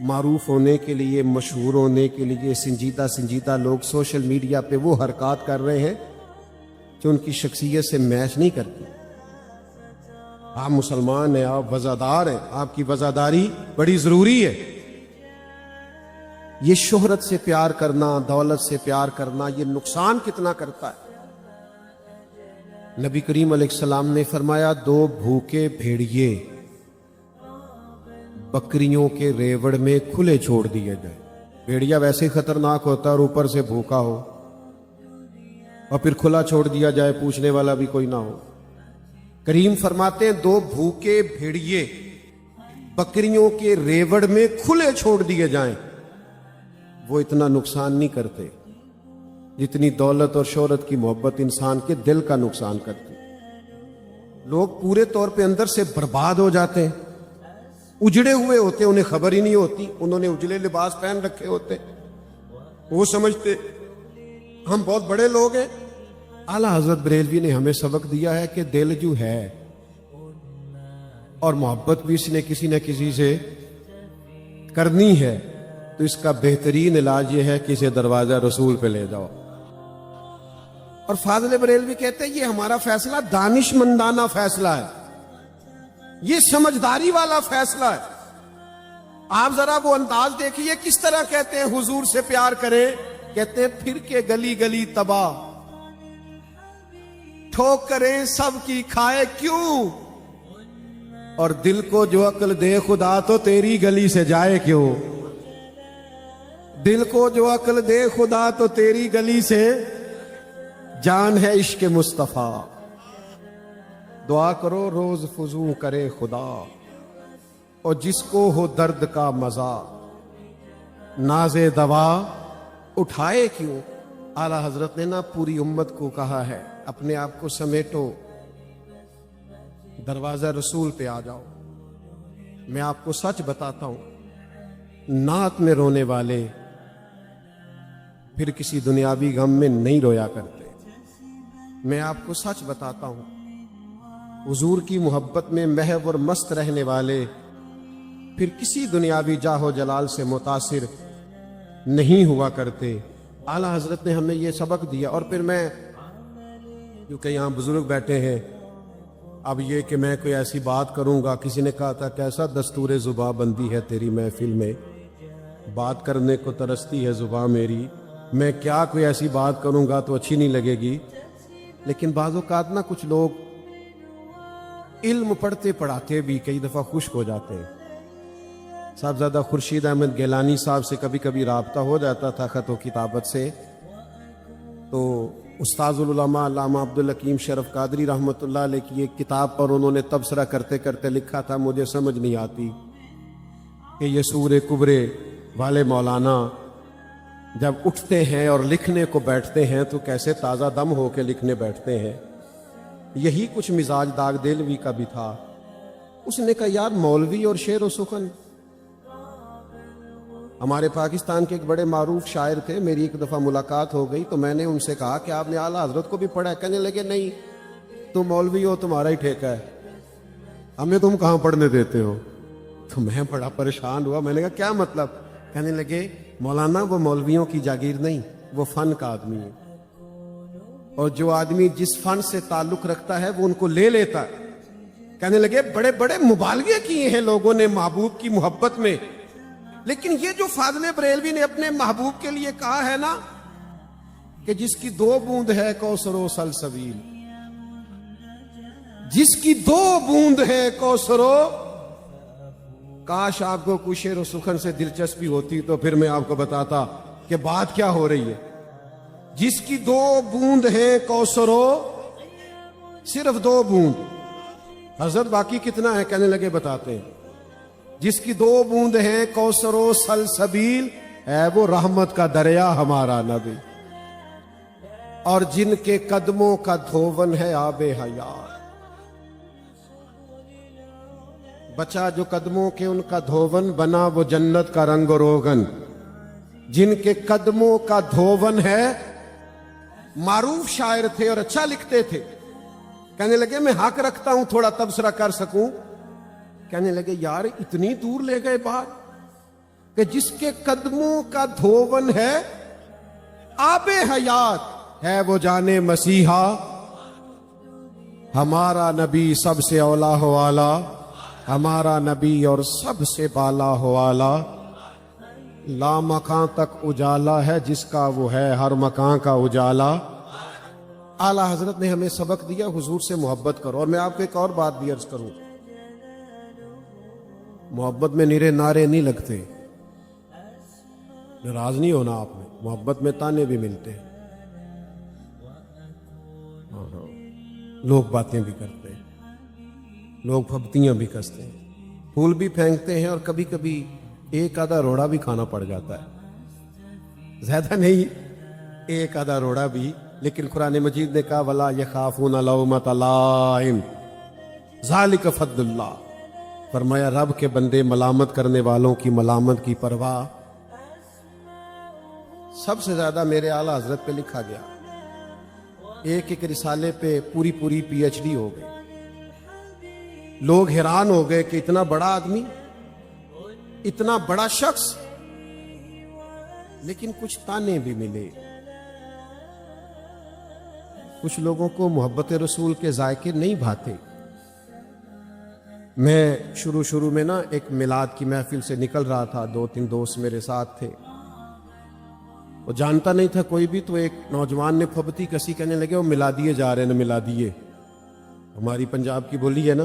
معروف ہونے کے لیے, مشہور ہونے کے لیے سنجیدہ لوگ سوشل میڈیا پہ وہ حرکات کر رہے ہیں جو ان کی شخصیت سے میچ نہیں کرتی. آپ مسلمان ہیں, آپ وزادار ہیں, آپ کی وزاداری بڑی ضروری ہے. یہ شہرت سے پیار کرنا, دولت سے پیار کرنا, یہ نقصان کتنا کرتا ہے. نبی کریم علیہ السلام نے فرمایا 2 بھوکے بھیڑیے بکریوں کے ریوڑ میں کھلے چھوڑ دیے جائیں. بھیڑیا ویسے خطرناک ہوتا ہے اور اوپر سے بھوکا ہو, اور پھر کھلا چھوڑ دیا جائے, پوچھنے والا بھی کوئی نہ ہو. کریم فرماتے ہیں 2 بھوکے بھیڑیے بکریوں کے ریوڑ میں کھلے چھوڑ دیے جائیں, وہ اتنا نقصان نہیں کرتے جتنی دولت اور شہرت کی محبت انسان کے دل کا نقصان کرتی. لوگ پورے طور پہ اندر سے برباد ہو جاتے ہیں, اجڑے ہوئے ہوتے, انہیں خبر ہی نہیں ہوتی. انہوں نے اجلے لباس پہن رکھے ہوتے, وہ سمجھتے ہم بہت بڑے لوگ ہیں. اعلیٰ حضرت بریلوی نے ہمیں سبق دیا ہے کہ دل جو ہے اور محبت بھی اس نے کسی نہ کسی سے کرنی ہے, تو اس کا بہترین علاج یہ ہے کہ اسے دروازہ رسول پہ لے جاؤ. اور فاضل بریلوی کہتے ہیں یہ ہمارا فیصلہ دانش مندانہ فیصلہ ہے, یہ سمجھداری والا فیصلہ ہے. آپ ذرا وہ انداز دیکھیے کس طرح کہتے ہیں حضور سے پیار کریں. کہتے ہیں پھر کے گلی گلی تباہ, ٹھوک کریں سب کی کھائے کیوں, اور دل کو جو عقل دے خدا تو تیری گلی سے جائے کیوں. دل کو جو عقل دے خدا تو تیری گلی سے جان ہے عشق مصطفیٰ. دعا کرو روز فضو کرے خدا, اور جس کو ہو درد کا مزہ ناز دوا اٹھائے کیوں. اعلیٰ حضرت نے نا پوری امت کو کہا ہے اپنے آپ کو سمیٹو, دروازہ رسول پہ آ جاؤ. میں آپ کو سچ بتاتا ہوں, نعت میں رونے والے پھر کسی دنیاوی غم میں نہیں رویا کرتے. میں آپ کو سچ بتاتا ہوں, حضور کی محبت میں محو اور مست رہنے والے پھر کسی دنیاوی جاہ و جلال سے متاثر نہیں ہوا کرتے. اعلیٰ حضرت نے ہمیں یہ سبق دیا. اور پھر میں, کیونکہ یہاں بزرگ بیٹھے ہیں, اب یہ کہ میں کوئی ایسی بات کروں گا, کسی نے کہا تھا کیسا دستور زباں بندی ہے تیری محفل میں, بات کرنے کو ترستی ہے زباں میری, میں کیا کوئی ایسی بات کروں گا تو اچھی نہیں لگے گی. لیکن بعض اوقات نا کچھ لوگ علم پڑھتے پڑھاتے بھی کئی دفعہ خشک ہو جاتے ہیں. صاحبزادہ خورشید احمد گیلانی صاحب سے کبھی کبھی رابطہ ہو جاتا تھا خط و کتابت سے, تو استاذ العلماء علامہ عبدالحکیم شرف قادری رحمۃ اللہ علیہ کی ایک کتاب پر انہوں نے تبصرہ کرتے کرتے لکھا تھا, مجھے سمجھ نہیں آتی کہ یہ سورہ کبرے والے مولانا جب اٹھتے ہیں اور لکھنے کو بیٹھتے ہیں تو کیسے تازہ دم ہو کے لکھنے بیٹھتے ہیں. یہی کچھ مزاج داغ دلوی کا بھی تھا. اس نے کہا یار مولوی اور شعر و سخن, ہمارے پاکستان کے ایک بڑے معروف شاعر تھے, میری ایک دفعہ ملاقات ہو گئی تو میں نے ان سے کہا کہ آپ نے اعلیٰ حضرت کو بھی پڑھا ہے. کہنے لگے نہیں, تم مولوی ہو, تمہارا ہی ٹھیکہ ہے, ہمیں تم کہاں پڑھنے دیتے ہو. تو میں بڑا پریشان ہوا, میں نے کہا کیا مطلب. کہنے لگے مولانا وہ مولویوں کی جاگیر نہیں, وہ فن کا آدمی ہے, اور جو آدمی جس فن سے تعلق رکھتا ہے وہ ان کو لے لیتا ہے. کہنے لگے بڑے بڑے مبالغے کیے ہیں لوگوں نے محبوب کی محبت میں, لیکن یہ جو فاضل بریلوی نے اپنے محبوب کے لیے کہا ہے نا کہ جس کی 2 بوند ہے کوثر و سلسبیل, جس کی 2 بوند ہے کوثر و, کاش آپ کو کچھ شعر و سخن سے دلچسپی ہوتی تو پھر میں آپ کو بتاتا کہ بات کیا ہو رہی ہے. جس کی 2 بوند ہے کوثر و, صرف 2 بوند. حضرت باقی کتنا ہے؟ کہنے لگے بتاتے ہیں. جس کی 2 بوند ہیں کوثر و سلسبیل, ہے وہ رحمت کا دریا ہمارا نبی, اور جن کے قدموں کا دھوون ہے آب حیات. بچا جو قدموں کے ان کا دھوون بنا وہ جنت کا رنگ و روغن. جن کے قدموں کا دھوون ہے, معروف شاعر تھے اور اچھا لکھتے تھے. کہنے لگے میں حق رکھتا ہوں تھوڑا تبصرہ کر سکوں. کہنے لگے یار اتنی دور لے گئے بات, کہ جس کے قدموں کا دھوون ہے آب حیات ہے وہ جانے مسیحا، ہمارا نبی سب سے اولا ہو والا، ہمارا نبی اور سب سے بالا ہو والا، لا مکان تک اجالا ہے جس کا وہ ہے ہر مکان کا اجالا۔ اعلیٰ حضرت نے ہمیں سبق دیا حضور سے محبت کرو۔ اور میں آپ کو ایک اور بات بھی عرض کروں، محبت میں نرے نعرے نہیں لگتے، ناراض نہیں ہونا آپ نے، محبت میں تانے بھی ملتے ہیں، لوگ باتیں بھی کرتے ہیں، لوگ پھبتیاں بھی کستے ہیں، پھول بھی پھینکتے ہیں، اور کبھی کبھی ایک آدھا روڑا بھی کھانا پڑ جاتا ہے، زیادہ نہیں ایک آدھا روڑا بھی۔ لیکن قرآن مجید نے کہا وَلَا يَخَافُونَ لَوْمَةَ لَائِمٍ ذَلِكَ فَضْلُ اللَّهِ، فرمایا رب کے بندے ملامت کرنے والوں کی ملامت کی پرواہ سب سے زیادہ میرے اعلیٰ حضرت پہ لکھا گیا۔ ایک ایک رسالے پہ پوری پوری پی ایچ ڈی ہو گئی۔ لوگ حیران ہو گئے کہ اتنا بڑا آدمی، اتنا بڑا شخص، لیکن کچھ تانے بھی ملے۔ کچھ لوگوں کو محبت رسول کے ذائقے نہیں بھاتے۔ میں شروع میں نا ایک میلاد کی محفل سے نکل رہا تھا، 2-3 دوست میرے ساتھ تھے، وہ جانتا نہیں تھا کوئی بھی، تو ایک نوجوان نے پھبتی کسی کہنے لگے وہ ملادیے جا رہے ہیں نا، ملادیے ہماری پنجاب کی بولی ہے نا۔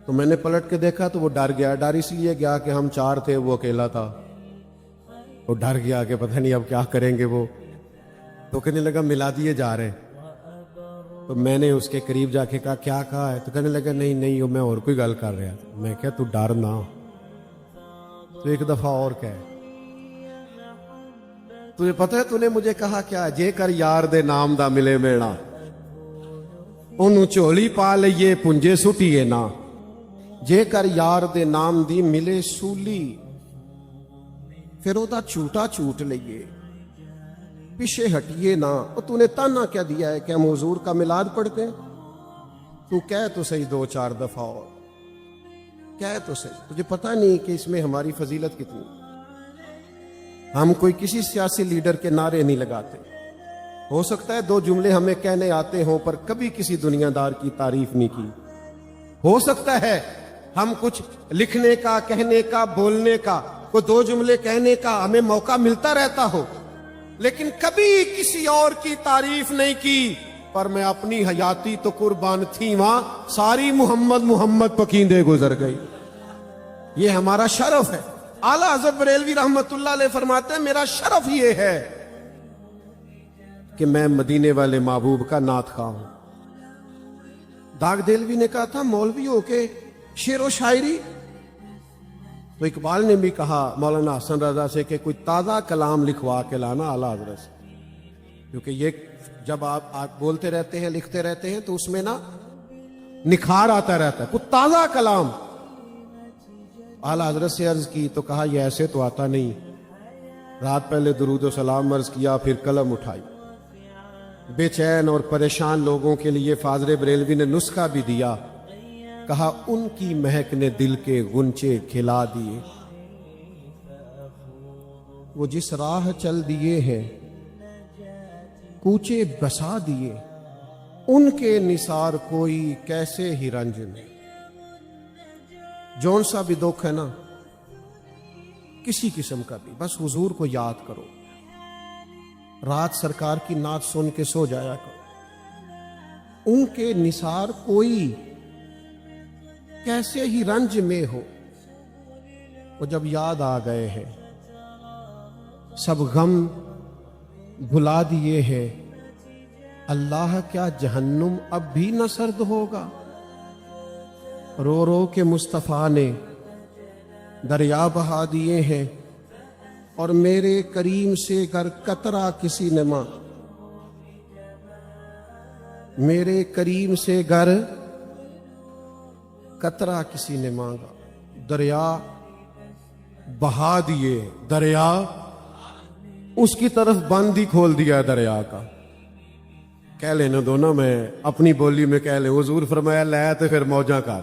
تو میں نے پلٹ کے دیکھا تو وہ ڈر گیا۔ ڈر اس لیے گیا کہ ہم 4 تھے، وہ اکیلا تھا، وہ ڈر گیا کہ پتہ نہیں اب کیا کریں گے وہ، تو کہنے لگا ملادیے جا رہے ہیں۔ تو میں نے اس کے قریب جا کے کہا کیا کہا ہے؟ تو کہنے لگا نہیں میں اور کوئی گل کر رہا تھا۔ میں کہا تو ڈر نہ، تو ایک دفعہ اور کہے تجھے پتہ ہے تو نے مجھے کہا کیا؟ جے کر یار دے نام دا ملے میڑا انہوں چولی پا لئیے پنجے سٹیے نا، جے کر یار دے نام دی ملے سولی پھر او دا چوٹا چوٹ لئیے، پیچھے ہٹیے نا۔ اور تو نے تانا کیا دیا ہے کہ ہم حضور کا میلاد پڑھتے ہیں؟ تو کہہ تو صحیح 2-4 دفعہ اور کہہ تو صحیح، تجھے پتہ نہیں کہ اس میں ہماری فضیلت کتنی۔ ہم کوئی کسی سیاسی لیڈر کے نعرے نہیں لگاتے، ہو سکتا ہے 2 جملے ہمیں کہنے آتے ہوں پر کبھی کسی دنیا دار کی تعریف نہیں کی، ہو سکتا ہے ہم کچھ لکھنے کا، کہنے کا، بولنے کا، کوئی 2 جملے کہنے کا ہمیں موقع ملتا رہتا ہو، لیکن کبھی کسی اور کی تعریف نہیں کی۔ پر میں اپنی حیاتی تو قربان تھی وہاں، ساری محمد پکیندے گزر گئی۔ یہ ہمارا شرف ہے۔ اعلیٰ حضرت بریلوی رحمت اللہ علیہ فرماتے ہیں میرا شرف یہ ہے کہ میں مدینے والے محبوب کا نعت خواہ ہوں۔ داغ دہلوی نے کہا تھا مولوی ہو کے شعر و شاعری، تو اقبال نے بھی کہا مولانا حسن رضا سے کہ کوئی تازہ کلام لکھوا کے لانا اعلیٰ حضرت سے، کیونکہ یہ جب آپ بولتے رہتے ہیں، لکھتے رہتے ہیں تو اس میں نا نکھار آتا رہتا ہے، کوئی تازہ کلام۔ اعلیٰ حضرت سے عرض کی تو کہا یہ ایسے تو آتا نہیں۔ رات پہلے درود و سلام عرض کیا، پھر قلم اٹھائی۔ بے چین اور پریشان لوگوں کے لیے فاضل بریلوی نے نسخہ بھی دیا، کہا ان کی مہک نے دل کے غنچے کھلا دیے، وہ جس راہ چل دیے ہیں کوچے بسا دیے، ان کے نثار کوئی کیسے ہی رنج میں۔ جون سا بھی دکھ ہے نا، کسی قسم کا بھی، بس حضور کو یاد کرو، رات سرکار کی نعت سن کے سو جایا کرو، ان کے نثار کوئی کیسے ہی رنج میں ہو۔ وہ جب یاد آ گئے ہیں، سب غم بھلا دیے ہیں، اللہ کیا جہنم اب بھی نہ سرد ہوگا؟ رو رو کے مصطفیٰ نے دریا بہا دیے ہیں، اور میرے کریم سے گر قطرہ کسی نے میرے کریم سے گر قطرہ کسی نے مانگا، دریا بہا دیے، دریا اس کی طرف بند ہی کھول دیا دریا کا۔ کہہ لینا دو نا، میں اپنی بولی میں کہہ لیں، حضور فرمایا لے تو پھر موجاں کر،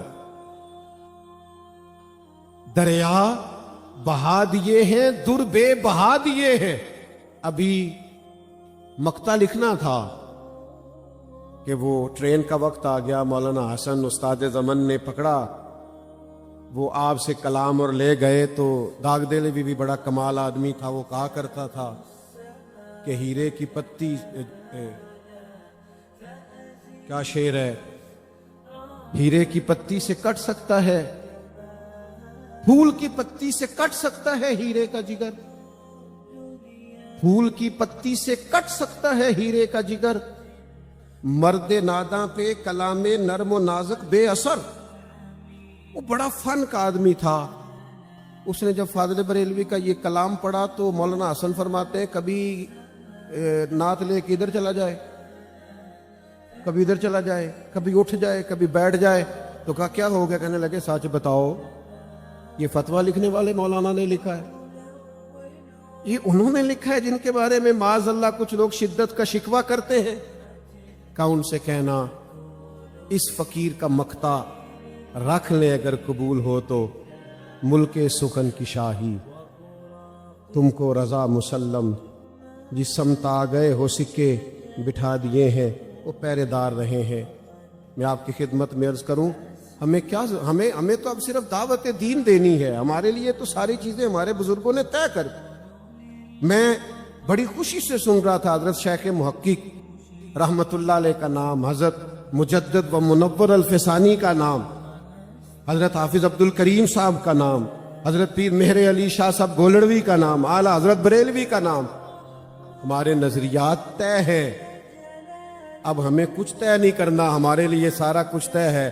دریا بہا دیے ہیں در بے بہا دیے ہیں. ابھی مقطع لکھنا تھا کہ وہ ٹرین کا وقت آ گیا, مولانا حسن استاد زمن نے پکڑا, وہ آپ سے کلام اور لے گئے. تو داغ دہلوی بھی بڑا کمال آدمی تھا, وہ کہا کرتا تھا کہ ہیرے کی پتی, کیا شعر ہے, ہیرے کی پتی سے کٹ سکتا ہے, پھول کی پتی سے کٹ سکتا ہے ہیرے کا جگر, پھول کی پتی سے کٹ سکتا ہے ہیرے کا جگر, مرد ناداں پہ کلام نرم و نازک بے اثر. وہ بڑا فن کا آدمی تھا. اس نے جب فاضل بریلوی کا یہ کلام پڑھا تو مولانا حسن فرماتے ہیں کبھی نعت لے کے ادھر چلا جائے, کبھی ادھر چلا جائے, کبھی اٹھ جائے, کبھی بیٹھ جائے. تو کہا کیا ہو گیا؟ کہنے لگے سچ بتاؤ یہ فتویٰ لکھنے والے مولانا نے لکھا ہے, یہ انہوں نے لکھا ہے جن کے بارے میں معاذ اللہ کچھ لوگ شدت کا شکوہ کرتے ہیں. کہ ان سے کہنا اس فقیر کا مقطع رکھ لے اگر قبول ہو تو ملک سخن کی شاہی, تم کو رضا مسلم جس سمت آ گئے ہو سکے بٹھا دیے ہیں, وہ پہرے دار رہے ہیں. میں آپ کی خدمت میں عرض کروں ہمیں کیا, ہمیں تو اب صرف دعوت دین دینی ہے, ہمارے لیے تو ساری چیزیں ہمارے بزرگوں نے طے کر دی. میں بڑی خوشی سے سن رہا تھا حضرت شیخ محقق رحمت اللہ علیہ کا نام, حضرت مجدد و منور الفسانی کا نام, حضرت حافظ عبد الکریم صاحب کا نام, حضرت پیر مہر علی شاہ صاحب گولڑوی کا نام, اعلیٰ حضرت بریلوی کا نام. ہمارے نظریات طے ہیں, اب ہمیں کچھ طے نہیں کرنا, ہمارے لیے سارا کچھ طے ہے.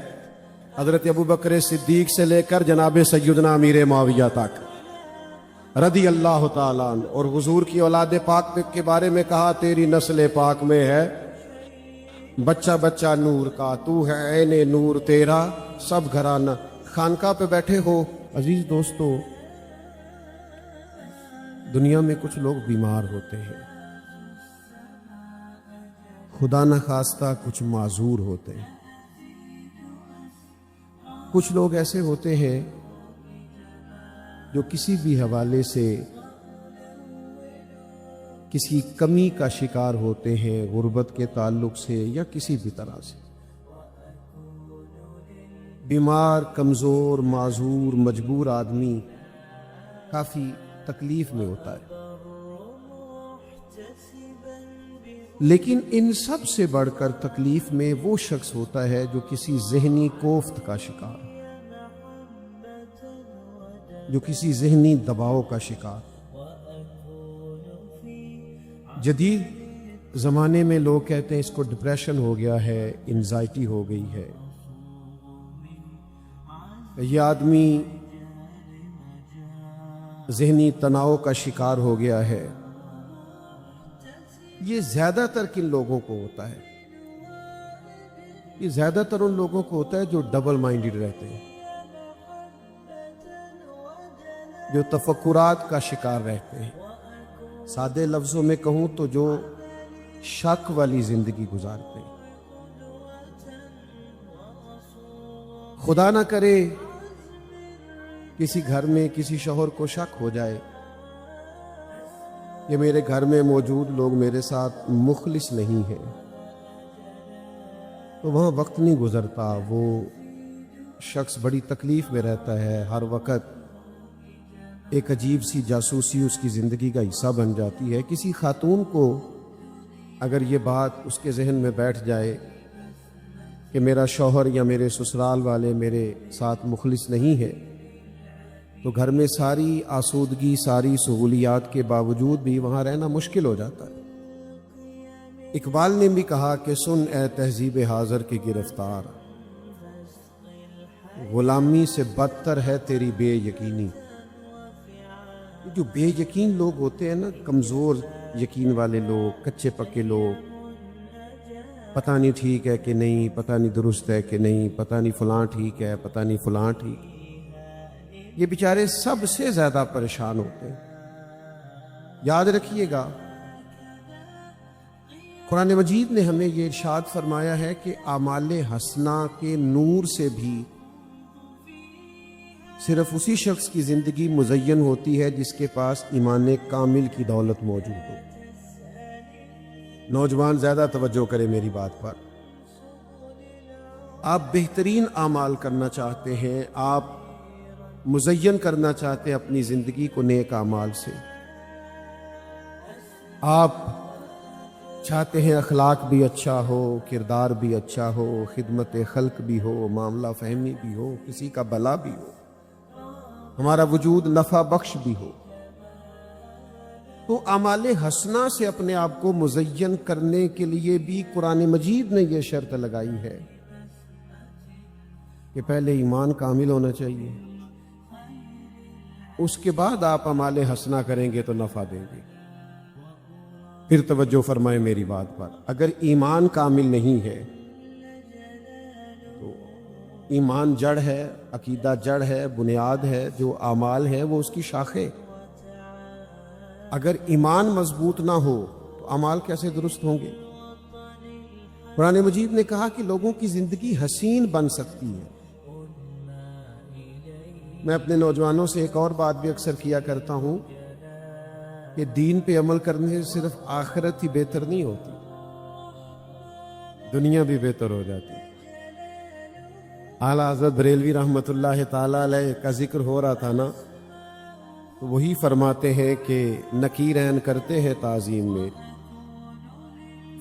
حضرت ابو بکر صدیق سے لے کر جناب سیدنا امیر معاویہ تک رضی اللہ تعالیٰ عنہ, اور حضور کی اولاد پاک کے بارے میں کہا تیری نسل پاک میں ہے بچہ بچہ نور کا, تو ہے عین نور تیرا سب گھرانہ. خانقاہ پہ بیٹھے ہو عزیز دوستو, دنیا میں کچھ لوگ بیمار ہوتے ہیں, خدا نخواستہ کچھ معذور ہوتے ہیں, کچھ لوگ ایسے ہوتے ہیں جو کسی بھی حوالے سے کسی کمی کا شکار ہوتے ہیں, غربت کے تعلق سے یا کسی بھی طرح سے. بیمار, کمزور, معذور, مجبور آدمی کافی تکلیف میں ہوتا ہے. لیکن ان سب سے بڑھ کر تکلیف میں وہ شخص ہوتا ہے جو کسی ذہنی کوفت کا شکار, جو کسی ذہنی دباؤ کا شکار. جدید زمانے میں لوگ کہتے ہیں اس کو ڈپریشن ہو گیا ہے, انزائٹی ہو گئی ہے, یہ آدمی ذہنی تناؤ کا شکار ہو گیا ہے. یہ زیادہ تر کن لوگوں کو ہوتا ہے؟ یہ زیادہ تر ان لوگوں کو ہوتا ہے جو ڈبل مائنڈڈ رہتے ہیں, جو تفکرات کا شکار رہتے ہیں. سادے لفظوں میں کہوں تو جو شک والی زندگی گزارتے ہیں. خدا نہ کرے کسی گھر میں کسی شوہر کو شک ہو جائے کہ میرے گھر میں موجود لوگ میرے ساتھ مخلص نہیں ہیں, تو وہاں وقت نہیں گزرتا, وہ شخص بڑی تکلیف میں رہتا ہے. ہر وقت ایک عجیب سی جاسوسی اس کی زندگی کا حصہ بن جاتی ہے. کسی خاتون کو اگر یہ بات اس کے ذہن میں بیٹھ جائے کہ میرا شوہر یا میرے سسرال والے میرے ساتھ مخلص نہیں ہے, تو گھر میں ساری آسودگی, ساری سہولیات کے باوجود بھی وہاں رہنا مشکل ہو جاتا ہے. اقبال نے بھی کہا کہ سن اے تہذیب حاضر کی گرفتار, غلامی سے بدتر ہے تیری بے یقینی. جو بے یقین لوگ ہوتے ہیں نا, کمزور یقین والے لوگ, کچے پکے لوگ, پتہ نہیں ٹھیک ہے کہ نہیں, پتہ نہیں درست ہے کہ نہیں, پتہ نہیں فلاں ٹھیک ہے, پتہ نہیں فلاں ٹھیک, یہ بیچارے سب سے زیادہ پریشان ہوتے ہیں. یاد رکھیے گا قرآن مجید نے ہمیں یہ ارشاد فرمایا ہے کہ اعمال حسنہ کے نور سے بھی صرف اسی شخص کی زندگی مزین ہوتی ہے جس کے پاس ایمان کامل کی دولت موجود ہو۔ نوجوان زیادہ توجہ کرے میری بات پر۔ آپ بہترین اعمال کرنا چاہتے ہیں، آپ مزین کرنا چاہتے ہیں اپنی زندگی کو نیک اعمال سے، آپ چاہتے ہیں اخلاق بھی اچھا ہو، کردار بھی اچھا ہو، خدمت خلق بھی ہو، معاملہ فہمی بھی ہو، کسی کا بھلا بھی ہو، ہمارا وجود نفع بخش بھی ہو، تو اعمال حسنہ سے اپنے آپ کو مزین کرنے کے لیے بھی قرآن مجید نے یہ شرط لگائی ہے کہ پہلے ایمان کامل ہونا چاہیے، اس کے بعد آپ اعمال حسنہ کریں گے تو نفع دیں گے۔ پھر توجہ فرمائیں میری بات پر، اگر ایمان کامل نہیں ہے تو ایمان جڑ ہے، عقیدہ جڑ ہے، بنیاد ہے، جو اعمال ہے وہ اس کی شاخیں۔ اگر ایمان مضبوط نہ ہو تو اعمال کیسے درست ہوں گے؟ قرآن مجید نے کہا کہ لوگوں کی زندگی حسین بن سکتی ہے۔ میں اپنے نوجوانوں سے ایک اور بات بھی اکثر کیا کرتا ہوں کہ دین پہ عمل کرنے سے صرف آخرت ہی بہتر نہیں ہوتی، دنیا بھی بہتر ہو جاتی۔ اعلیٰ حضرت بریلوی رحمۃ اللہ تعالی علیہ کا ذکر ہو رہا تھا نا، تو وہی فرماتے ہیں کہ نکیرین کرتے ہیں تعظیم میں،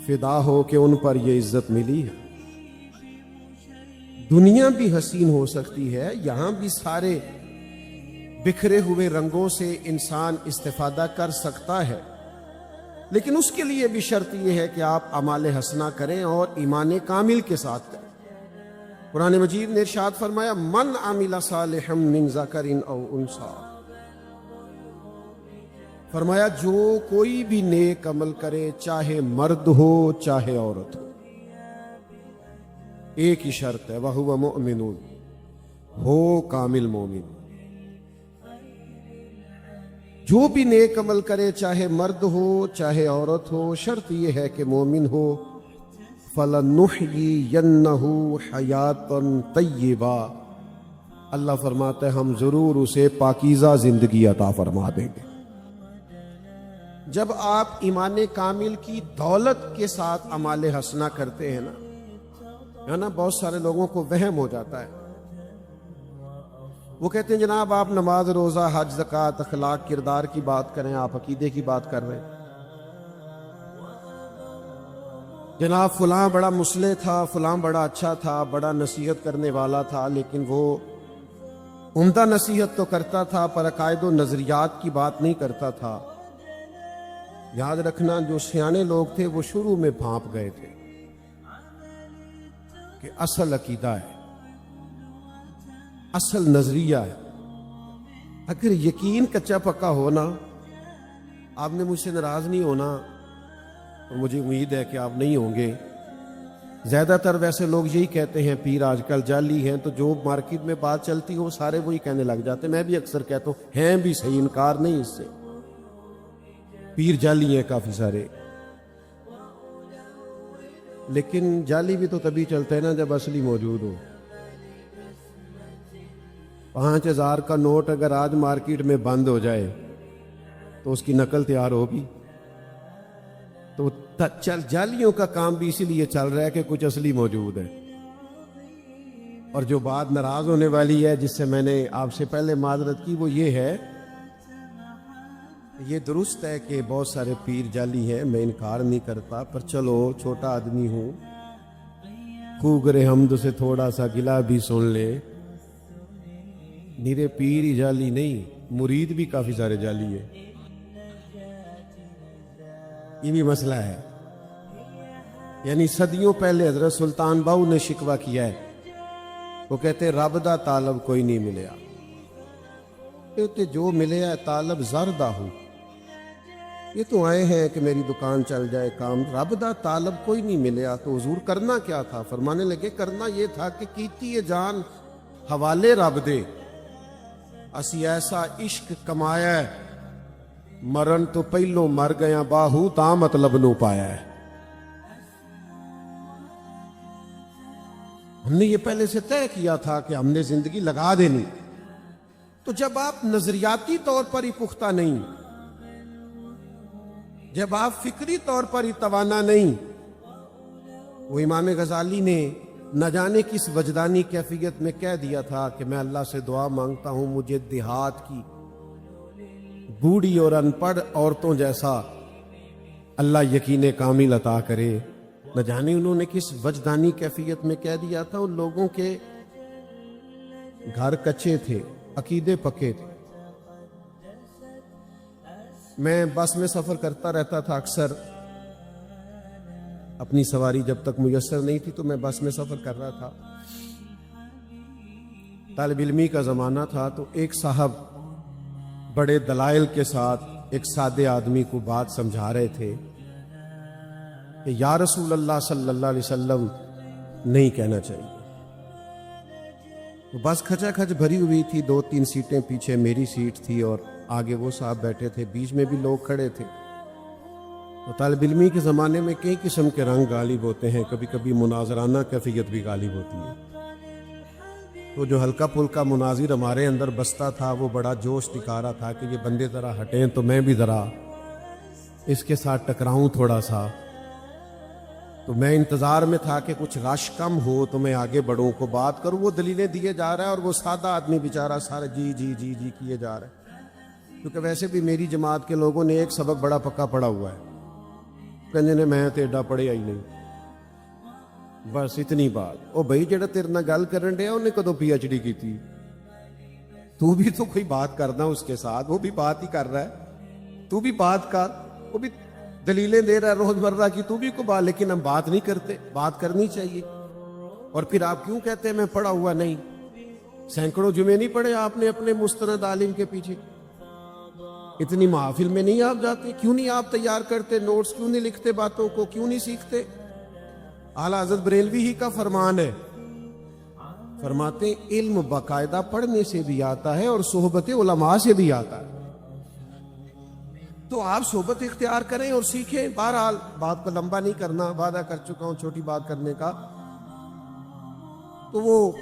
فدا ہو کہ ان پر یہ عزت ملی ہے۔ دنیا بھی حسین ہو سکتی ہے، یہاں بھی سارے بکھرے ہوئے رنگوں سے انسان استفادہ کر سکتا ہے، لیکن اس کے لیے بھی شرط یہ ہے کہ آپ اعمال حسنہ کریں اور ایمان کامل کے ساتھ کریں۔ قرآن مجید نے ارشاد فرمایا من عمل صالحا من ذکر او انثی، فرمایا جو کوئی بھی نیک عمل کرے، چاہے مرد ہو چاہے عورت ہو، ایک ہی شرط ہے، وَهُوَ مُؤْمِنٌ، ہو کامل مومن۔ جو بھی نیک عمل کرے، چاہے مرد ہو چاہے عورت ہو، شرط یہ ہے کہ مومن ہو۔ فَلَنُحْيِيَنَّهُ حَيَاةً طَيِّبَةً، اللہ فرماتا ہے ہم ضرور اسے پاکیزہ زندگی عطا فرما دیں گے۔ جب آپ ایمان کامل کی دولت کے ساتھ اعمال حسنہ کرتے ہیں نا، بہت سارے لوگوں کو وہم ہو جاتا ہے، وہ کہتے ہیں جناب آپ نماز روزہ حج زکوٰۃ اخلاق کردار کی بات کریں، آپ عقیدے کی بات کر رہے ہیں۔ جناب فلاں بڑا مصلح تھا، فلاں بڑا اچھا تھا، بڑا نصیحت کرنے والا تھا، لیکن وہ عمدہ نصیحت تو کرتا تھا پر عقائد و نظریات کی بات نہیں کرتا تھا۔ یاد رکھنا جو سیانے لوگ تھے وہ شروع میں بھانپ گئے تھے کہ اصل عقیدہ ہے، اصل نظریہ ہے۔ اگر یقین کچا پکا ہونا، آپ نے مجھ سے ناراض نہیں ہونا، اور مجھے امید ہے کہ آپ نہیں ہوں گے۔ زیادہ تر ویسے لوگ یہی کہتے ہیں پیر آج کل جعلی ہیں، تو جو مارکیٹ میں بات چلتی ہو سارے وہی کہنے لگ جاتے ہیں۔ میں بھی اکثر کہتا ہوں ہیں بھی صحیح، انکار نہیں اس سے، پیر جعلی ہیں کافی سارے، لیکن جعلی بھی تو تبھی چلتا ہے نا جب اصلی موجود ہو۔ 5000 کا نوٹ اگر آج مارکیٹ میں بند ہو جائے تو اس کی نقل تیار ہوگی؟ تو جعلیوں کا کام بھی اسی لیے چل رہا ہے کہ کچھ اصلی موجود ہے۔ اور جو بات ناراض ہونے والی ہے، جس سے میں نے آپ سے پہلے معذرت کی، وہ یہ ہے، یہ درست ہے کہ بہت سارے پیر جعلی ہیں، میں انکار نہیں کرتا، پر چلو چھوٹا آدمی ہوں، خوگر حمد سے تھوڑا سا گلہ بھی سن لے، نیرے پیر ہی جعلی نہیں، مرید بھی کافی سارے جعلی ہیں۔ یہ بھی مسئلہ ہے۔ یعنی صدیوں پہلے حضرت سلطان باہو نے شکوہ کیا ہے، وہ کہتے رب دا طالب کوئی نہیں ملیا، کہتے جو ملیا ہے طالب زردہ ہوں، یہ تو آئے ہیں کہ میری دکان چل جائے کام، رب دا طالب کوئی نہیں ملیا۔ تو حضور کرنا کیا تھا؟ فرمانے لگے کرنا یہ تھا کہ کیتی جان حوالے رب دے، اسی ایسا عشق کمایا ہے، مرن تو پہلو مر گیا باہو تا مطلب نو پایا ہے۔ ہم نے یہ پہلے سے طے کیا تھا کہ ہم نے زندگی لگا دینی، تو جب آپ نظریاتی طور پر ہی پختہ نہیں، جب آپ فکری طور پر ہی توانا نہیں، وہ امام غزالی نے نہ جانے کس وجدانی کیفیت میں کہہ دیا تھا کہ میں اللہ سے دعا مانگتا ہوں مجھے دیہات کی بوڑھی اور ان پڑھ عورتوں جیسا اللہ یقین کامل عطا کرے۔ نہ جانے انہوں نے کس وجدانی کیفیت میں کہہ دیا تھا۔ ان لوگوں کے گھر کچے تھے، عقیدے پکے تھے۔ میں بس میں سفر کرتا رہتا تھا اکثر، اپنی سواری جب تک میسر نہیں تھی تو میں بس میں سفر کر رہا تھا۔ طالب علمی کا زمانہ تھا، تو ایک صاحب بڑے دلائل کے ساتھ ایک سادے آدمی کو بات سمجھا رہے تھے کہ یا رسول اللہ صلی اللہ علیہ وسلم نہیں کہنا چاہیے۔ بس کھچا کھچ بھری ہوئی تھی، 2-3 سیٹیں پیچھے میری سیٹ تھی اور آگے وہ صاحب بیٹھے تھے، بیچ میں بھی لوگ کھڑے تھے۔ تو طالب علمی کے زمانے میں کئی قسم کے رنگ غالب ہوتے ہیں، کبھی کبھی مناظرانہ کیفیت بھی غالب ہوتی ہے۔ تو جو ہلکا پھلکا مناظر ہمارے اندر بستا تھا وہ بڑا جوش دکھا رہا تھا کہ یہ بندے ذرا ہٹیں تو میں بھی ذرا اس کے ساتھ ٹکراؤں تھوڑا سا۔ تو میں انتظار میں تھا کہ کچھ رش کم ہو تو میں آگے بڑھوں، کو بات کروں۔ وہ دلیلیں دیے جا رہا ہے اور وہ سادہ آدمی بیچارہ سارے جی جی جی جی کیے جا رہا ہے، کیونکہ ویسے بھی میری جماعت کے لوگوں نے ایک سبق بڑا پکا پڑا ہوا ہے، کہنے نے میں تے ایڈا پڑھیا ہی نہیں، بس اتنی بات۔ او بھائی جڑا تیرے نال گل کرن ڈیا انہیں کدوں پی ایچ ڈی کی؟ تو بھی تو کوئی بات کرنا اس کے ساتھ، وہ بھی بات ہی کر رہا ہے، تو بھی بات کر، وہ بھی دلیلیں دے رہا ہے روز مرہ کی، تو بھی کو بات، لیکن ہم بات نہیں کرتے۔ بات کرنی چاہیے۔ اور پھر آپ کیوں کہتے ہیں میں پڑھا ہوا نہیں؟ سینکڑوں جمعے نہیں پڑھے آپ نے اپنے مستند عالم کے پیچھے؟ اتنی محافل میں نہیں آپ جاتے؟ کیوں نہیں آپ تیار کرتے نوٹس؟ کیوں نہیں لکھتے باتوں کو؟ کیوں نہیں سیکھتے؟ اعلیٰ حضرت بریلوی ہی کا فرمان ہے، فرماتے ہیں علم باقاعدہ پڑھنے سے بھی آتا ہے اور صحبت علماء سے بھی آتا ہے۔ تو آپ صحبت اختیار کریں اور سیکھیں۔ بہرحال بات کو لمبا نہیں کرنا، وعدہ کر چکا ہوں چھوٹی بات کرنے کا۔ تو وہ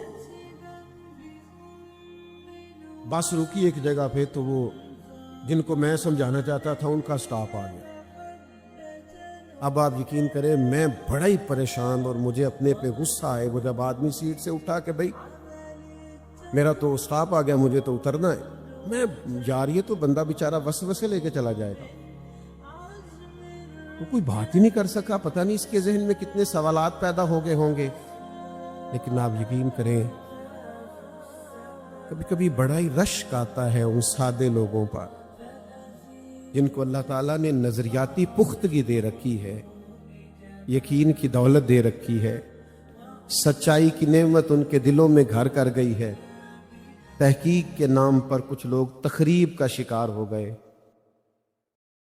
بس رکی ایک جگہ پہ، تو وہ جن کو میں سمجھانا چاہتا تھا ان کا سٹاپ آ گیا۔ اب آپ یقین کریں میں بڑا ہی پریشان اور مجھے اپنے پہ غصہ آئے۔ وہ جب آدمی سیٹ سے اٹھا کہ بھائی میرا تو سٹاپ آ گیا، مجھے تو اترنا ہے، میں یار یہ تو بندہ بیچارہ وسوسے لے کے چلا جائے گا، وہ کوئی بات ہی نہیں کر سکا۔ پتہ نہیں اس کے ذہن میں کتنے سوالات پیدا ہو گئے ہوں گے۔ لیکن آپ یقین کریں کبھی کبھی بڑا ہی رشک آتا ہے ان سادے لوگوں پر جن کو اللہ تعالیٰ نے نظریاتی پختگی دے رکھی ہے، یقین کی دولت دے رکھی ہے، سچائی کی نعمت ان کے دلوں میں گھر کر گئی ہے۔ تحقیق کے نام پر کچھ لوگ تخریب کا شکار ہو گئے۔